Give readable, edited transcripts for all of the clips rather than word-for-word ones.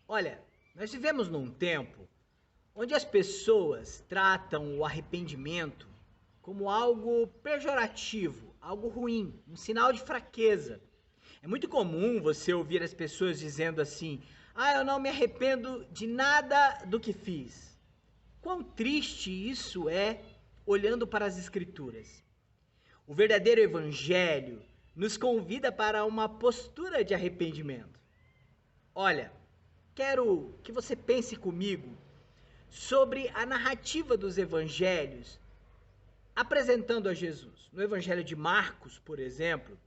Olha, nós vivemos num tempo onde as pessoas tratam o arrependimento como algo pejorativo, algo ruim, um sinal de fraqueza. É muito comum você ouvir as pessoas dizendo assim: "Ah, eu não me arrependo de nada do que fiz". Quão triste isso é olhando para as Escrituras. O verdadeiro Evangelho nos convida para uma postura de arrependimento. Olha, quero que você pense comigo sobre a narrativa dos evangelhos apresentando a Jesus. No Evangelho de Marcos, por exemplo,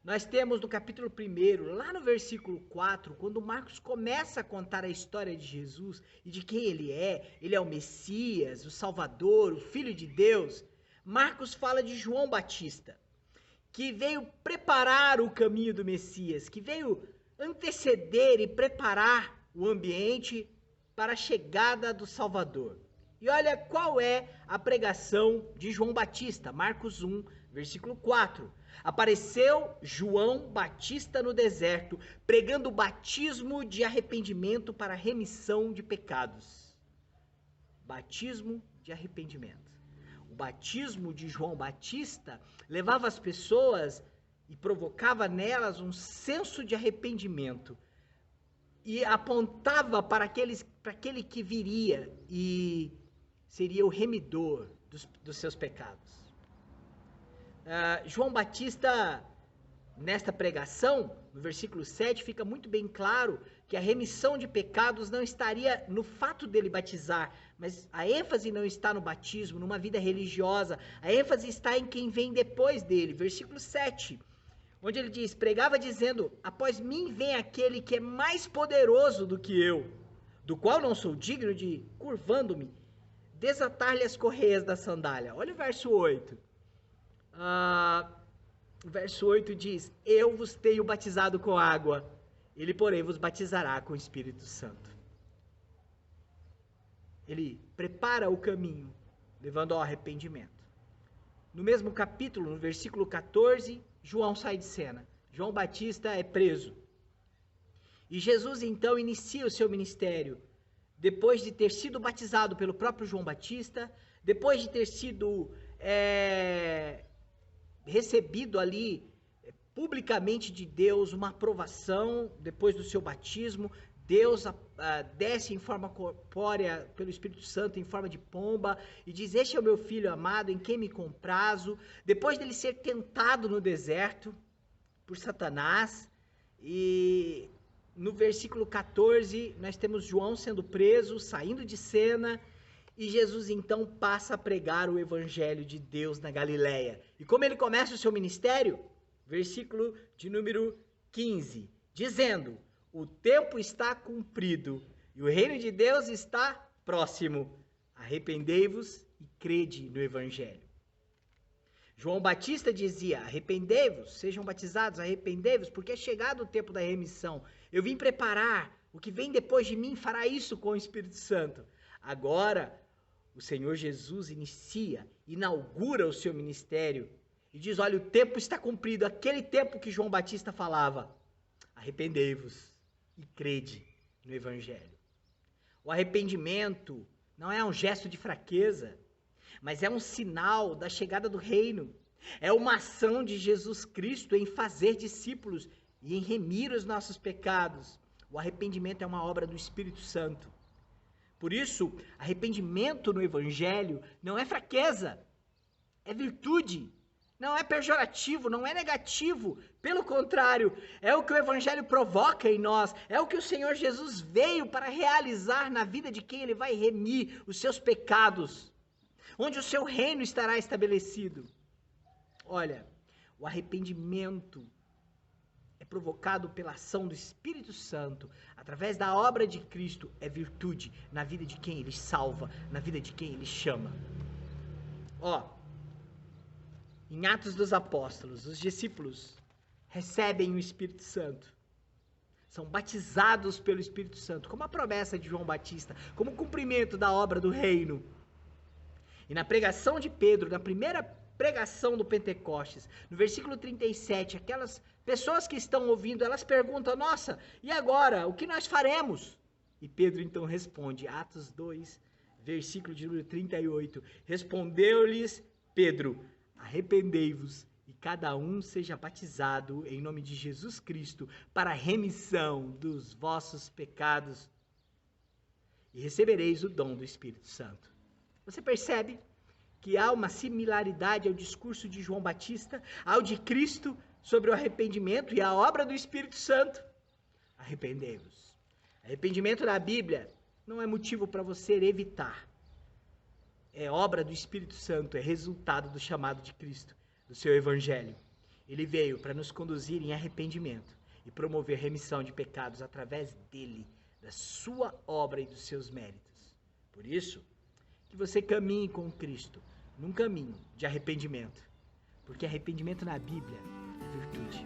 nós temos no capítulo 1, lá no versículo 4, quando Marcos começa a contar a história de Jesus e de quem ele é o Messias, o Salvador, o Filho de Deus. Marcos fala de João Batista, que veio preparar o caminho do Messias, que veio anteceder e preparar o ambiente para a chegada do Salvador. E olha qual é a pregação de João Batista, Marcos 1, versículo 4. Apareceu João Batista no deserto, pregando o batismo de arrependimento para a remissão de pecados. Batismo de arrependimento. O batismo de João Batista levava as pessoas e provocava nelas um senso de arrependimento e apontava para aquele que viria e seria o remidor dos seus pecados. João Batista, nesta pregação, no versículo 7, fica muito bem claro que a remissão de pecados não estaria no fato dele batizar, mas a ênfase não está no batismo, numa vida religiosa, a ênfase está em quem vem depois dele. Versículo 7, onde ele diz: pregava dizendo: após mim vem aquele que é mais poderoso do que eu, do qual não sou digno de, curvando-me, desatar-lhe as correias da sandália. Olha o verso 8. O verso 8 diz: eu vos tenho batizado com água, ele, porém, vos batizará com o Espírito Santo. Ele prepara o caminho, levando ao arrependimento. No mesmo capítulo, no versículo 14, João sai de cena. João Batista é preso. E Jesus, então, inicia o seu ministério, depois de ter sido batizado pelo próprio João Batista, depois de ter sido recebido ali publicamente de Deus uma aprovação depois do seu batismo. Deus desce em forma corpórea pelo Espírito Santo, em forma de pomba, e diz: este é o meu filho amado, em quem me comprazo. Depois dele ser tentado no deserto por Satanás, e no versículo 14, nós temos João sendo preso, saindo de cena, e Jesus então passa a pregar o evangelho de Deus na Galileia. E como ele começa o seu ministério? Versículo de número 15, dizendo: o tempo está cumprido e o reino de Deus está próximo. Arrependei-vos e crede no evangelho. João Batista dizia: arrependei-vos, sejam batizados, arrependei-vos, porque é chegado o tempo da remissão. Eu vim preparar, o que vem depois de mim fará isso com o Espírito Santo. Agora, o Senhor Jesus inaugura o seu ministério e diz: olha, o tempo está cumprido, aquele tempo que João Batista falava. Arrependei-vos e crede no evangelho. O arrependimento não é um gesto de fraqueza, mas é um sinal da chegada do reino. É uma ação de Jesus Cristo em fazer discípulos e em remir os nossos pecados. O arrependimento é uma obra do Espírito Santo. Por isso, arrependimento no evangelho não é fraqueza, é virtude. Não é pejorativo, não é negativo. Pelo contrário, é o que o evangelho provoca em nós. É o que o Senhor Jesus veio para realizar na vida de quem ele vai remir os seus pecados, onde o seu reino estará estabelecido. Olha, o arrependimento é provocado pela ação do Espírito Santo, através da obra de Cristo, é virtude na vida de quem ele salva, na vida de quem ele chama. Em Atos dos Apóstolos, os discípulos recebem o Espírito Santo. São batizados pelo Espírito Santo, como a promessa de João Batista, como o cumprimento da obra do reino. E na pregação de Pedro, na primeira pregação do Pentecostes, no versículo 37, aquelas pessoas que estão ouvindo, elas perguntam: nossa, e agora? O que nós faremos? E Pedro então responde, Atos 2, versículo de número 38. Respondeu-lhes Pedro, arrependei-vos e cada um seja batizado em nome de Jesus Cristo para a remissão dos vossos pecados e recebereis o dom do Espírito Santo. Você percebe que há uma similaridade ao discurso de João Batista, ao de Cristo sobre o arrependimento e a obra do Espírito Santo? Arrependei-vos. Arrependimento na Bíblia não é motivo para você evitar. É obra do Espírito Santo, é resultado do chamado de Cristo, do seu Evangelho. Ele veio para nos conduzir em arrependimento e promover remissão de pecados através dele, da sua obra e dos seus méritos. Por isso, que você caminhe com Cristo num caminho de arrependimento, porque arrependimento na Bíblia é virtude.